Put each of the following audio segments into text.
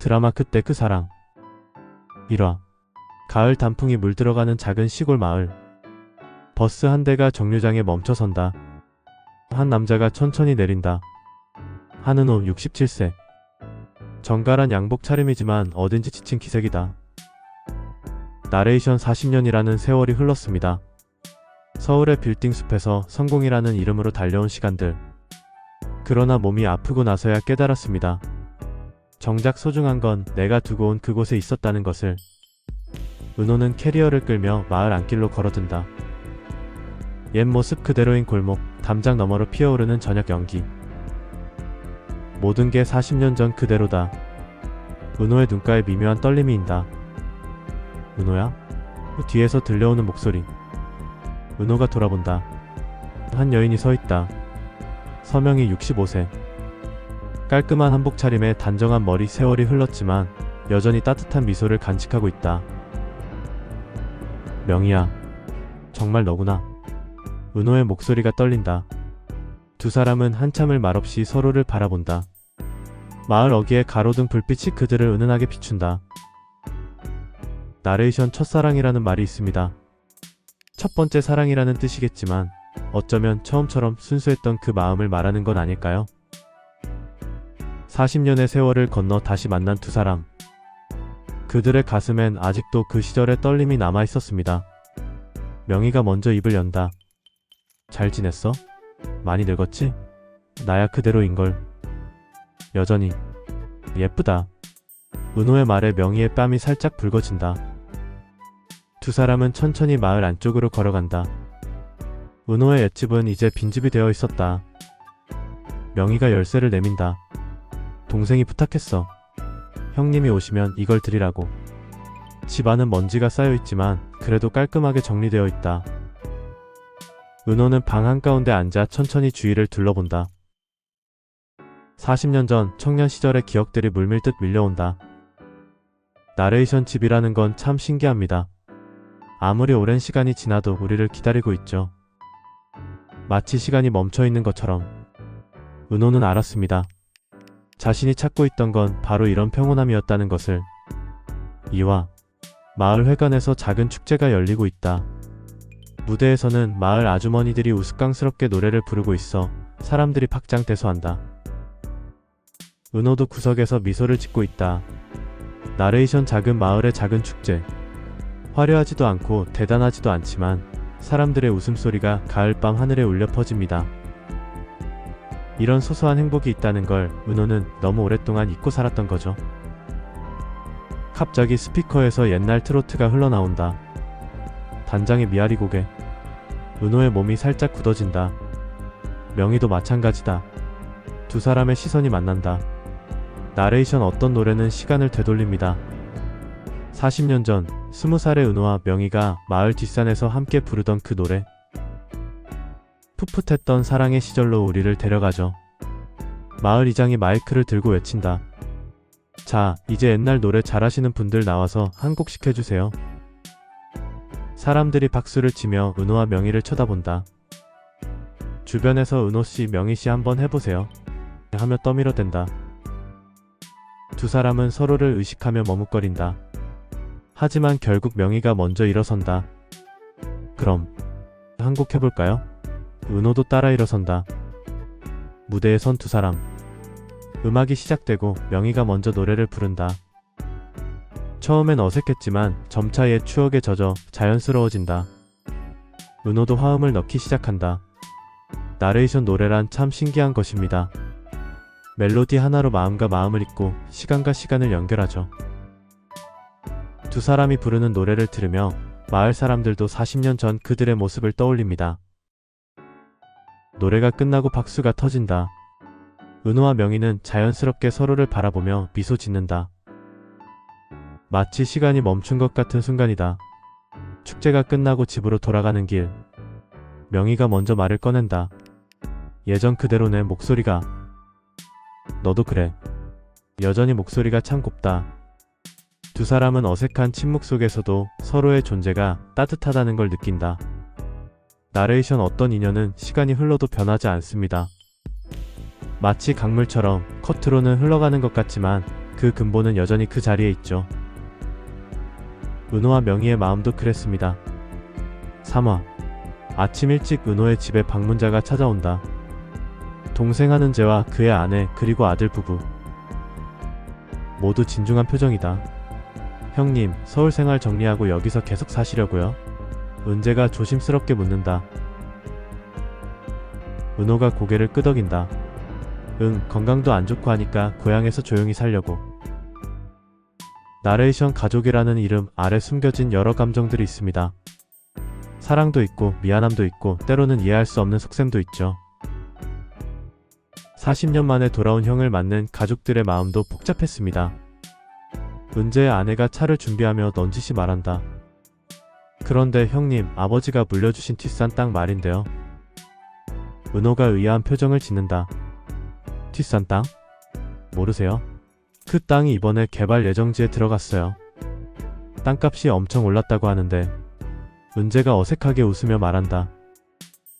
드라마 그때 그 사랑 1화. 가을 단풍이 물들어가는 작은 시골 마을. 버스 한 대가 정류장에 멈춰선다. 한 남자가 천천히 내린다. 한은호 67세. 정갈한 양복 차림이지만 어딘지 지친 기색이다. 나레이션 40년이라는 세월이 흘렀습니다. 서울의 빌딩 숲에서 성공이라는 이름으로 달려온 시간들. 그러나 몸이 아프고 나서야 깨달았습니다. 정작 소중한 건 내가 두고 온 그곳에 있었다는 것을. 은호는 캐리어를 끌며 마을 안길로 걸어든다. 옛 모습 그대로인 골목, 담장 너머로 피어오르는 저녁 연기. 모든 게 40년 전 그대로다. 은호의 눈가에 미묘한 떨림이 인다. 은호야? 뒤에서 들려오는 목소리. 은호가 돌아본다. 한 여인이 서있다. 서명이 65세. 깔끔한 한복 차림에 단정한 머리. 세월이 흘렀지만 여전히 따뜻한 미소를 간직하고 있다. 명희야, 정말 너구나. 은호의 목소리가 떨린다. 두 사람은 한참을 말없이 서로를 바라본다. 마을 어귀에 가로등 불빛이 그들을 은은하게 비춘다. 나레이션 첫사랑이라는 말이 있습니다. 첫 번째 사랑이라는 뜻이겠지만 어쩌면 처음처럼 순수했던 그 마음을 말하는 건 아닐까요? 40년의 세월을 건너 다시 만난 두 사람. 그들의 가슴엔 아직도 그 시절의 떨림이 남아 있었습니다. 명희가 먼저 입을 연다. 잘 지냈어? 많이 늙었지? 나야 그대로인걸. 여전히 예쁘다. 은호의 말에 명희의 뺨이 살짝 붉어진다. 두 사람은 천천히 마을 안쪽으로 걸어간다. 은호의 옛집은 이제 빈집이 되어 있었다. 명희가 열쇠를 내민다. 동생이 부탁했어. 형님이 오시면 이걸 드리라고. 집 안은 먼지가 쌓여있지만 그래도 깔끔하게 정리되어 있다. 은호는 방 한가운데 앉아 천천히 주위를 둘러본다. 40년 전 청년 시절의 기억들이 물밀듯 밀려온다. 나레이션 집이라는 건 참 신기합니다. 아무리 오랜 시간이 지나도 우리를 기다리고 있죠. 마치 시간이 멈춰있는 것처럼. 은호는 알았습니다. 자신이 찾고 있던 건 바로 이런 평온함이었다는 것을. 2화. 마을 회관에서 작은 축제가 열리고 있다. 무대에서는 마을 아주머니들이 우스꽝스럽게 노래를 부르고 있어 사람들이 박장대소한다. 은호도 구석에서 미소를 짓고 있다. 나레이션 작은 마을의 작은 축제. 화려하지도 않고 대단하지도 않지만 사람들의 웃음소리가 가을밤 하늘에 울려 퍼집니다. 이런 소소한 행복이 있다는 걸 은호는 너무 오랫동안 잊고 살았던 거죠. 갑자기 스피커에서 옛날 트로트가 흘러나온다. 단장의 미아리 고개. 은호의 몸이 살짝 굳어진다. 명희도 마찬가지다. 두 사람의 시선이 만난다. 나레이션 어떤 노래는 시간을 되돌립니다. 40년 전 20살의 은호와 명희가 마을 뒷산에서 함께 부르던 그 노래. 풋풋했던 사랑의 시절로 우리를 데려가죠. 마을 이장이 마이크를 들고 외친다. 자, 이제 옛날 노래 잘하시는 분들 나와서 한 곡씩 해주세요. 사람들이 박수를 치며 은호와 명희를 쳐다본다. 주변에서 은호씨, 명희씨 한번 해보세요 하며 떠밀어댄다. 두 사람은 서로를 의식하며 머뭇거린다. 하지만 결국 명희가 먼저 일어선다. 그럼 한 곡 해볼까요? 은호도 따라 일어선다. 무대에 선 두 사람. 음악이 시작되고 명희가 먼저 노래를 부른다. 처음엔 어색했지만 점차 옛 추억에 젖어 자연스러워진다. 은호도 화음을 넣기 시작한다. 나레이션 노래란 참 신기한 것입니다. 멜로디 하나로 마음과 마음을 잇고 시간과 시간을 연결하죠. 두 사람이 부르는 노래를 들으며 마을 사람들도 40년 전 그들의 모습을 떠올립니다. 노래가 끝나고 박수가 터진다. 은호와 명희는 자연스럽게 서로를 바라보며 미소 짓는다. 마치 시간이 멈춘 것 같은 순간이다. 축제가 끝나고 집으로 돌아가는 길. 명희가 먼저 말을 꺼낸다. 예전 그대로 내 목소리가. 너도 그래. 여전히 목소리가 참 곱다. 두 사람은 어색한 침묵 속에서도 서로의 존재가 따뜻하다는 걸 느낀다. 나레이션 어떤 인연은 시간이 흘러도 변하지 않습니다. 마치 강물처럼 겉으로는 흘러가는 것 같지만 그 근본은 여전히 그 자리에 있죠. 은호와 명희의 마음도 그랬습니다. 3화. 아침 일찍 은호의 집에 방문자가 찾아온다. 동생 한은재와 그의 아내 그리고 아들 부부. 모두 진중한 표정이다. 형님, 서울 생활 정리하고 여기서 계속 사시려고요? 은재가 조심스럽게 묻는다. 은호가 고개를 끄덕인다. 응, 건강도 안 좋고 하니까 고향에서 조용히 살려고. 나레이션 가족이라는 이름 아래 숨겨진 여러 감정들이 있습니다. 사랑도 있고 미안함도 있고 때로는 이해할 수 없는 속셈도 있죠. 40년 만에 돌아온 형을 맞는 가족들의 마음도 복잡했습니다. 은재의 아내가 차를 준비하며 넌지시 말한다. 그런데 형님, 아버지가 물려주신 뒷산 땅 말인데요. 은호가 의아한 표정을 짓는다. 뒷산 땅? 모르세요? 그 땅이 이번에 개발 예정지에 들어갔어요. 땅값이 엄청 올랐다고 하는데. 은재가 어색하게 웃으며 말한다.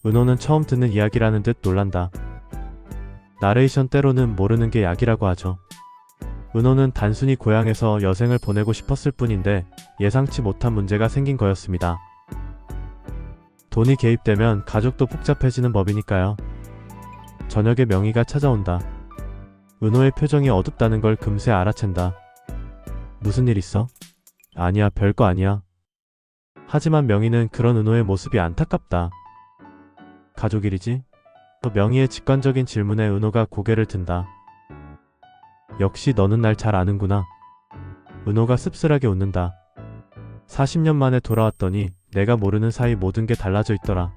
은호는 처음 듣는 이야기라는 듯 놀란다. 나레이션 때로는 모르는 게 약이라고 하죠. 은호는 단순히 고향에서 여생을 보내고 싶었을 뿐인데 예상치 못한 문제가 생긴 거였습니다. 돈이 개입되면 가족도 복잡해지는 법이니까요. 저녁에 명희가 찾아온다. 은호의 표정이 어둡다는 걸 금세 알아챈다. 무슨 일 있어? 아니야, 별거 아니야. 하지만 명희는 그런 은호의 모습이 안타깝다. 가족 일이지? 또 명희의 직관적인 질문에 은호가 고개를 든다. 역시 너는 날 잘 아는구나. 은호가 씁쓸하게 웃는다. 40년 만에 돌아왔더니 내가 모르는 사이 모든 게 달라져 있더라.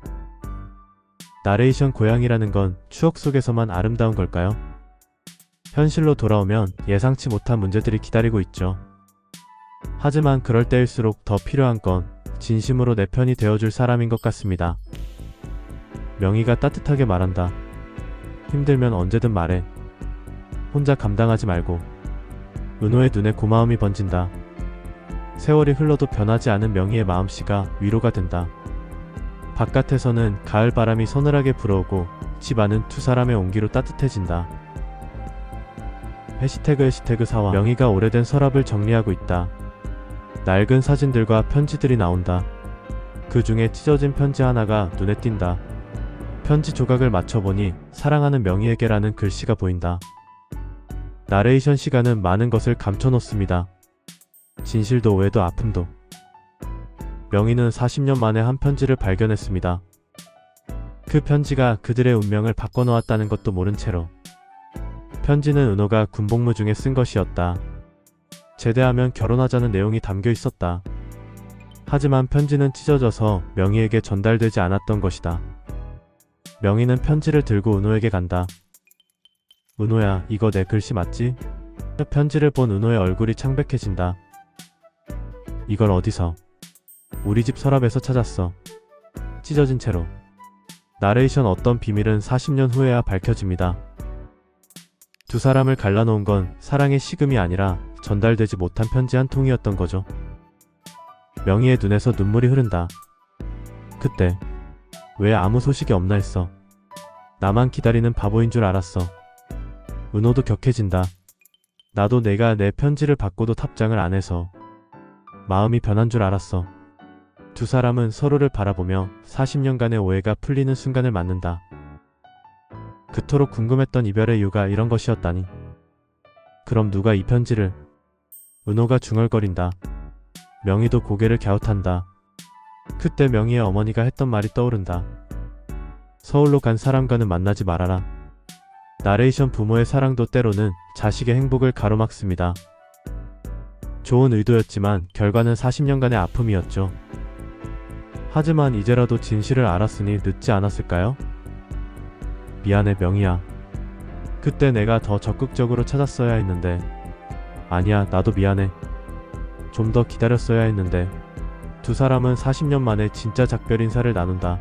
나레이션 고향이라는 건 추억 속에서만 아름다운 걸까요? 현실로 돌아오면 예상치 못한 문제들이 기다리고 있죠. 하지만 그럴 때일수록 더 필요한 건 진심으로 내 편이 되어줄 사람인 것 같습니다. 명희가 따뜻하게 말한다. 힘들면 언제든 말해. 혼자 감당하지 말고. 은호의 눈에 고마움이 번진다. 세월이 흘러도 변하지 않은 명희의 마음씨가 위로가 된다. 바깥에서는 가을 바람이 서늘하게 불어오고 집 안은 두 사람의 온기로 따뜻해진다. 해시태그 4화. 명희가 오래된 서랍을 정리하고 있다. 낡은 사진들과 편지들이 나온다. 그 중에 찢어진 편지 하나가 눈에 띈다. 편지 조각을 맞춰보니 사랑하는 명희에게라는 글씨가 보인다. 나레이션 시간은 많은 것을 감춰놓습니다. 진실도 오해도 아픔도. 명희는 40년 만에 한 편지를 발견했습니다. 그 편지가 그들의 운명을 바꿔놓았다는 것도 모른 채로. 편지는 은호가 군복무 중에 쓴 것이었다. 제대하면 결혼하자는 내용이 담겨 있었다. 하지만 편지는 찢어져서 명희에게 전달되지 않았던 것이다. 명희는 편지를 들고 은호에게 간다. 은호야, 이거 내 글씨 맞지? 편지를 본 은호의 얼굴이 창백해진다. 이걸 어디서? 우리 집 서랍에서 찾았어. 찢어진 채로. 나레이션 어떤 비밀은 40년 후에야 밝혀집니다. 두 사람을 갈라놓은 건 사랑의 식음이 아니라 전달되지 못한 편지 한 통이었던 거죠. 명희의 눈에서 눈물이 흐른다. 그때 왜 아무 소식이 없나 했어. 나만 기다리는 바보인 줄 알았어. 은호도 격해진다. 나도 내가 내 편지를 받고도 답장을 안 해서 마음이 변한 줄 알았어. 두 사람은 서로를 바라보며 40년간의 오해가 풀리는 순간을 맞는다. 그토록 궁금했던 이별의 이유가 이런 것이었다니. 그럼 누가 이 편지를? 은호가 중얼거린다. 명희도 고개를 갸웃한다. 그때 명희의 어머니가 했던 말이 떠오른다. 서울로 간 사람과는 만나지 말아라. 나레이션 부모의 사랑도 때로는 자식의 행복을 가로막습니다. 좋은 의도였지만 결과는 40년간의 아픔이었죠. 하지만 이제라도 진실을 알았으니 늦지 않았을까요? 미안해 명희야. 그때 내가 더 적극적으로 찾았어야 했는데. 아니야, 나도 미안해. 좀 더 기다렸어야 했는데. 두 사람은 40년 만에 진짜 작별 인사를 나눈다.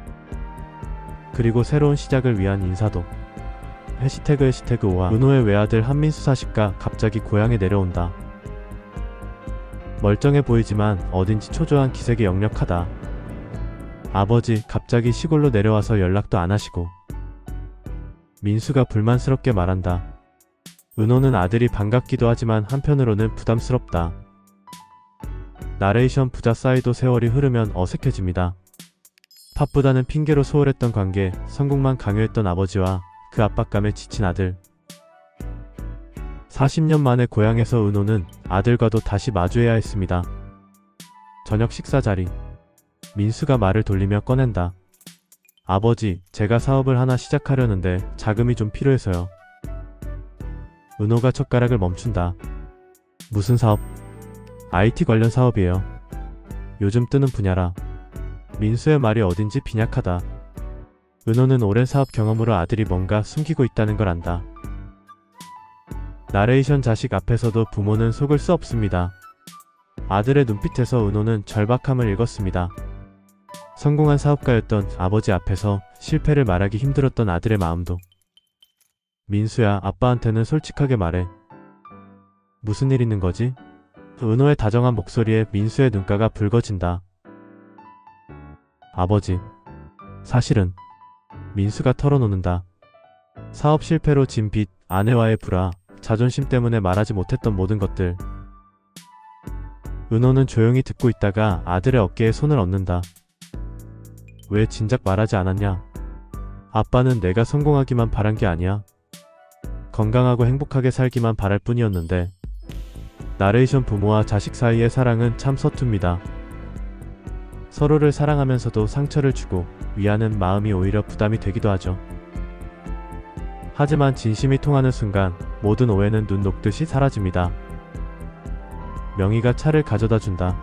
그리고 새로운 시작을 위한 인사도. 해시태그 5화. 은호의 외아들 한민수 40가 갑자기 고향에 내려온다. 멀쩡해 보이지만 어딘지 초조한 기색이 역력하다. 아버지 갑자기 시골로 내려와서 연락도 안 하시고. 민수가 불만스럽게 말한다. 은호는 아들이 반갑기도 하지만 한편으로는 부담스럽다. 나레이션 부자 싸이도 세월이 흐르면 어색해집니다. 팝보다는 핑계로 소홀했던 관계, 성공만 강요했던 아버지와 그 압박감에 지친 아들. 40년 만에 고향에서 은호는 아들과도 다시 마주해야 했습니다. 저녁 식사 자리. 민수가 말을 돌리며 꺼낸다. 아버지, 제가 사업을 하나 시작하려는데 자금이 좀 필요해서요. 은호가 젓가락을 멈춘다. 무슨 사업? IT 관련 사업이에요. 요즘 뜨는 분야라. 민수의 말이 어딘지 빈약하다. 은호는 오랜 사업 경험으로 아들이 뭔가 숨기고 있다는 걸 안다. 나레이션 자식 앞에서도 부모는 속을 수 없습니다. 아들의 눈빛에서 은호는 절박함을 읽었습니다. 성공한 사업가였던 아버지 앞에서 실패를 말하기 힘들었던 아들의 마음도. 민수야, 아빠한테는 솔직하게 말해. 무슨 일 있는 거지? 은호의 다정한 목소리에 민수의 눈가가 붉어진다. 아버지, 사실은. 민수가 털어놓는다. 사업 실패로 진 빚, 아내와의 불화, 자존심 때문에 말하지 못했던 모든 것들. 은호는 조용히 듣고 있다가 아들의 어깨에 손을 얹는다. 왜 진작 말하지 않았냐? 아빠는 내가 성공하기만 바란 게 아니야. 건강하고 행복하게 살기만 바랄 뿐이었는데. 나레이션 부모와 자식 사이의 사랑은 참 서툽니다. 서로를 사랑하면서도 상처를 주고 위하는 마음이 오히려 부담이 되기도 하죠. 하지만 진심이 통하는 순간 모든 오해는 눈 녹듯이 사라집니다. 명희가 차를 가져다 준다.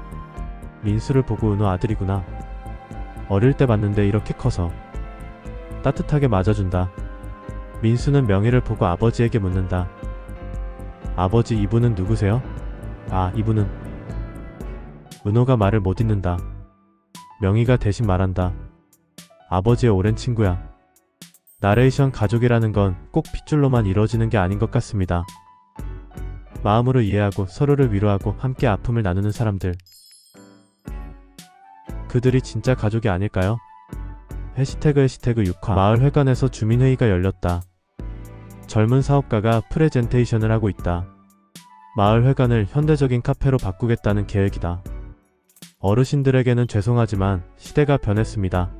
민수를 보고 은호 아들이구나. 어릴 때 봤는데 이렇게 커서. 따뜻하게 맞아준다. 민수는 명희를 보고 아버지에게 묻는다. 아버지, 이분은 누구세요? 아, 이분은. 은호가 말을 못 잇는다. 명희가 대신 말한다. 아버지의 오랜 친구야. 나레이션 가족이라는 건 꼭 핏줄로만 이루어지는 게 아닌 것 같습니다. 마음으로 이해하고 서로를 위로하고 함께 아픔을 나누는 사람들. 그들이 진짜 가족이 아닐까요? 해시태그 6화. 마을회관에서 주민회의가 열렸다. 젊은 사업가가 프레젠테이션을 하고 있다. 마을회관을 현대적인 카페로 바꾸겠다는 계획이다. 어르신들에게는 죄송하지만 시대가 변했습니다.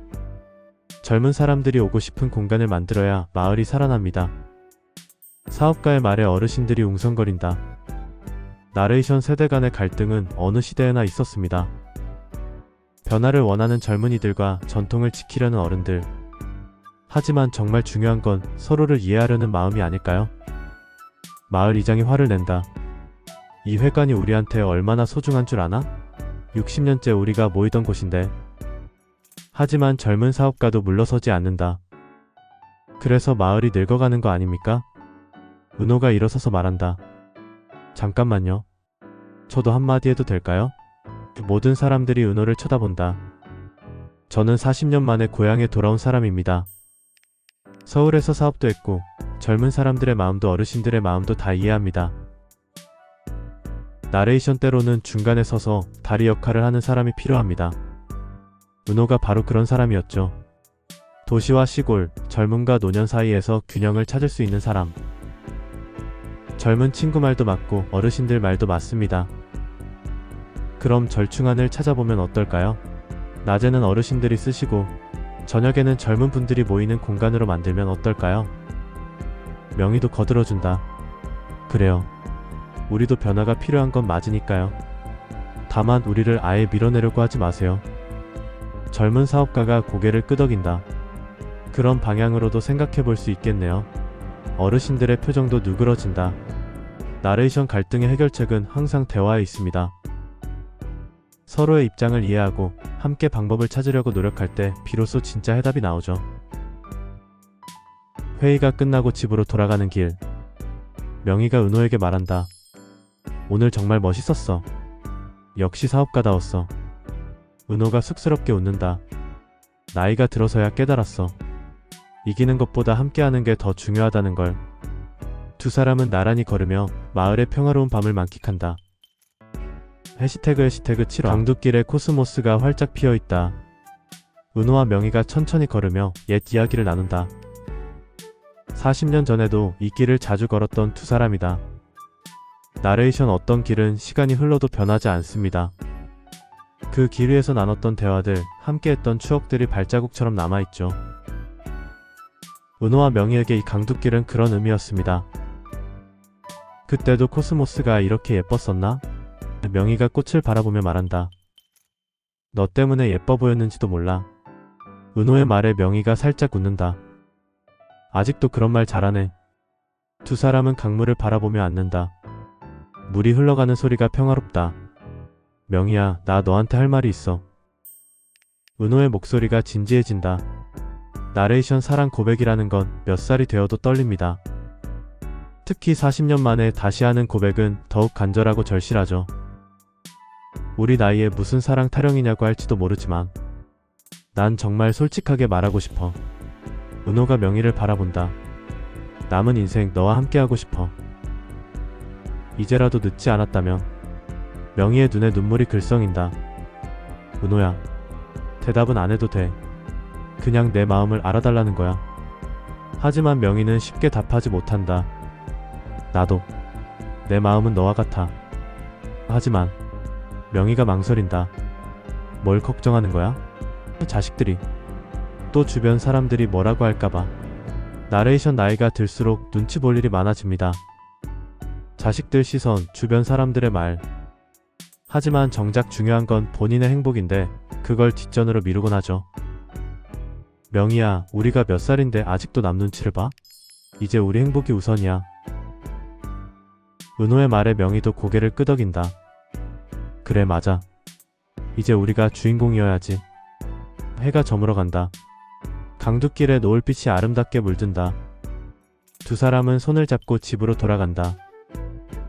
젊은 사람들이 오고 싶은 공간을 만들어야 마을이 살아납니다. 사업가의 말에 어르신들이 웅성거린다. 나레이션 세대 간의 갈등은 어느 시대에나 있었습니다. 변화를 원하는 젊은이들과 전통을 지키려는 어른들. 하지만 정말 중요한 건 서로를 이해하려는 마음이 아닐까요? 마을 이장이 화를 낸다. 이 회관이 우리한테 얼마나 소중한 줄 아나? 60년째 우리가 모이던 곳인데. 하지만 젊은 사업가도 물러서지 않는다. 그래서 마을이 늙어가는 거 아닙니까? 은호가 일어서서 말한다. 잠깐만요. 저도 한마디 해도 될까요? 모든 사람들이 은호를 쳐다본다. 저는 40년 만에 고향에 돌아온 사람입니다. 서울에서 사업도 했고 젊은 사람들의 마음도 어르신들의 마음도 다 이해합니다. 나레이션 때로는 중간에 서서 다리 역할을 하는 사람이 필요합니다. 은호가 바로 그런 사람이었죠. 도시와 시골, 젊음과 노년 사이에서 균형을 찾을 수 있는 사람. 젊은 친구 말도 맞고 어르신들 말도 맞습니다. 그럼 절충안을 찾아보면 어떨까요? 낮에는 어르신들이 쓰시고 저녁에는 젊은 분들이 모이는 공간으로 만들면 어떨까요? 명희도 거들어준다. 그래요. 우리도 변화가 필요한 건 맞으니까요. 다만 우리를 아예 밀어내려고 하지 마세요. 젊은 사업가가 고개를 끄덕인다. 그런 방향으로도 생각해 볼 수 있겠네요. 어르신들의 표정도 누그러진다. 나레이션 갈등의 해결책은 항상 대화에 있습니다. 서로의 입장을 이해하고 함께 방법을 찾으려고 노력할 때 비로소 진짜 해답이 나오죠. 회의가 끝나고 집으로 돌아가는 길. 명희가 은호에게 말한다. 오늘 정말 멋있었어. 역시 사업가다웠어. 은호가 쑥스럽게 웃는다. 나이가 들어서야 깨달았어. 이기는 것보다 함께하는 게 더 중요하다는 걸. 두 사람은 나란히 걸으며 마을의 평화로운 밤을 만끽한다. 해시태그 7화. 강둑길에 코스모스가 활짝 피어있다. 은호와 명희가 천천히 걸으며 옛 이야기를 나눈다. 40년 전에도 이 길을 자주 걸었던 두 사람이다. 나레이션 어떤 길은 시간이 흘러도 변하지 않습니다. 그 길 위에서 나눴던 대화들, 함께했던 추억들이 발자국처럼 남아있죠. 은호와 명희에게 이 강둑길은 그런 의미였습니다. 그때도 코스모스가 이렇게 예뻤었나? 명희가 꽃을 바라보며 말한다. 너 때문에 예뻐 보였는지도 몰라. 은호의 말에 명희가 살짝 웃는다. 아직도 그런 말 잘하네. 두 사람은 강물을 바라보며 앉는다. 물이 흘러가는 소리가 평화롭다. 명희야, 나 너한테 할 말이 있어. 은호의 목소리가 진지해진다. 나레이션 사랑 고백이라는 건 몇 살이 되어도 떨립니다. 특히 40년 만에 다시 하는 고백은 더욱 간절하고 절실하죠. 우리 나이에 무슨 사랑 타령이냐고 할지도 모르지만 난 정말 솔직하게 말하고 싶어. 은호가 명희를 바라본다. 남은 인생 너와 함께하고 싶어. 이제라도 늦지 않았다면. 명희의 눈에 눈물이 글썽인다. 은호야, 대답은 안 해도 돼. 그냥 내 마음을 알아달라는 거야. 하지만 명희는 쉽게 답하지 못한다. 나도. 내 마음은 너와 같아. 하지만 명희가 망설인다. 뭘 걱정하는 거야? 자식들이. 또 주변 사람들이 뭐라고 할까봐. 나레이션 나이가 들수록 눈치 볼 일이 많아집니다. 자식들 시선, 주변 사람들의 말. 하지만 정작 중요한 건 본인의 행복인데 그걸 뒷전으로 미루곤 하죠. 명희야, 우리가 몇 살인데 아직도 남 눈치를 봐? 이제 우리 행복이 우선이야. 은호의 말에 명희도 고개를 끄덕인다. 그래, 맞아. 이제 우리가 주인공이어야지. 해가 저물어 간다. 강둑길에 노을빛이 아름답게 물든다. 두 사람은 손을 잡고 집으로 돌아간다.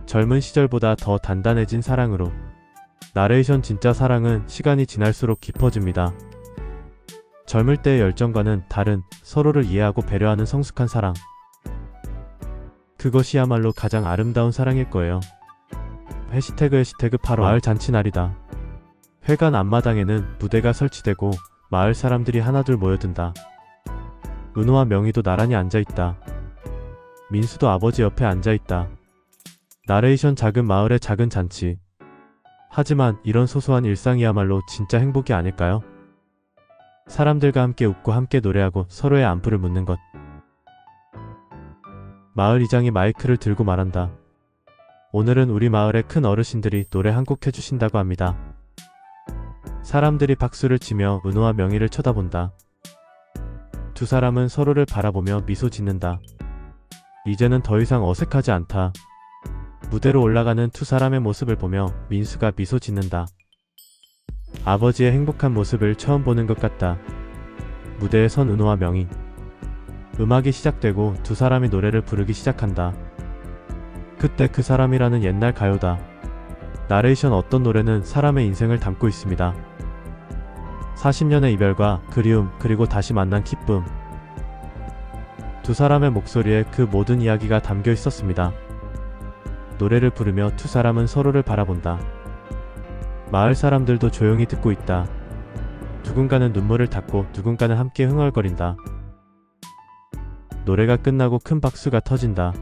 젊은 시절보다 더 단단해진 사랑으로. 나레이션 진짜 사랑은 시간이 지날수록 깊어집니다. 젊을 때의 열정과는 다른 서로를 이해하고 배려하는 성숙한 사랑. 그것이야말로 가장 아름다운 사랑일 거예요. 해시태그 8월 마을 잔치날이다. 회관 앞마당에는 무대가 설치되고 마을 사람들이 하나둘 모여든다. 은호와 명희도 나란히 앉아있다. 민수도 아버지 옆에 앉아있다. 나레이션 작은 마을의 작은 잔치. 하지만 이런 소소한 일상이야말로 진짜 행복이 아닐까요? 사람들과 함께 웃고 함께 노래하고 서로의 안부를 묻는 것. 마을 이장이 마이크를 들고 말한다. 오늘은 우리 마을의 큰 어르신들이 노래 한 곡 해주신다고 합니다. 사람들이 박수를 치며 은호와 명희를 쳐다본다. 두 사람은 서로를 바라보며 미소 짓는다. 이제는 더 이상 어색하지 않다. 무대로 올라가는 두 사람의 모습을 보며 민수가 미소 짓는다. 아버지의 행복한 모습을 처음 보는 것 같다. 무대에 선 은호와 명희. 음악이 시작되고 두 사람이 노래를 부르기 시작한다. 그때 그 사람이라는 옛날 가요다. 나레이션 어떤 노래는 사람의 인생을 담고 있습니다. 40년의 이별과 그리움, 그리고 다시 만난 기쁨. 두 사람의 목소리에 그 모든 이야기가 담겨 있었습니다. 노래를 부르며 두 사람은 서로를 바라본다. 마을 사람들도 조용히 듣고 있다. 누군가는 눈물을 닦고 누군가는 함께 흥얼거린다. 노래가 끝나고 큰 박수가 터진다.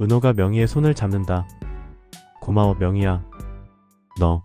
은호가 명희의 손을 잡는다. 고마워, 명희야. 너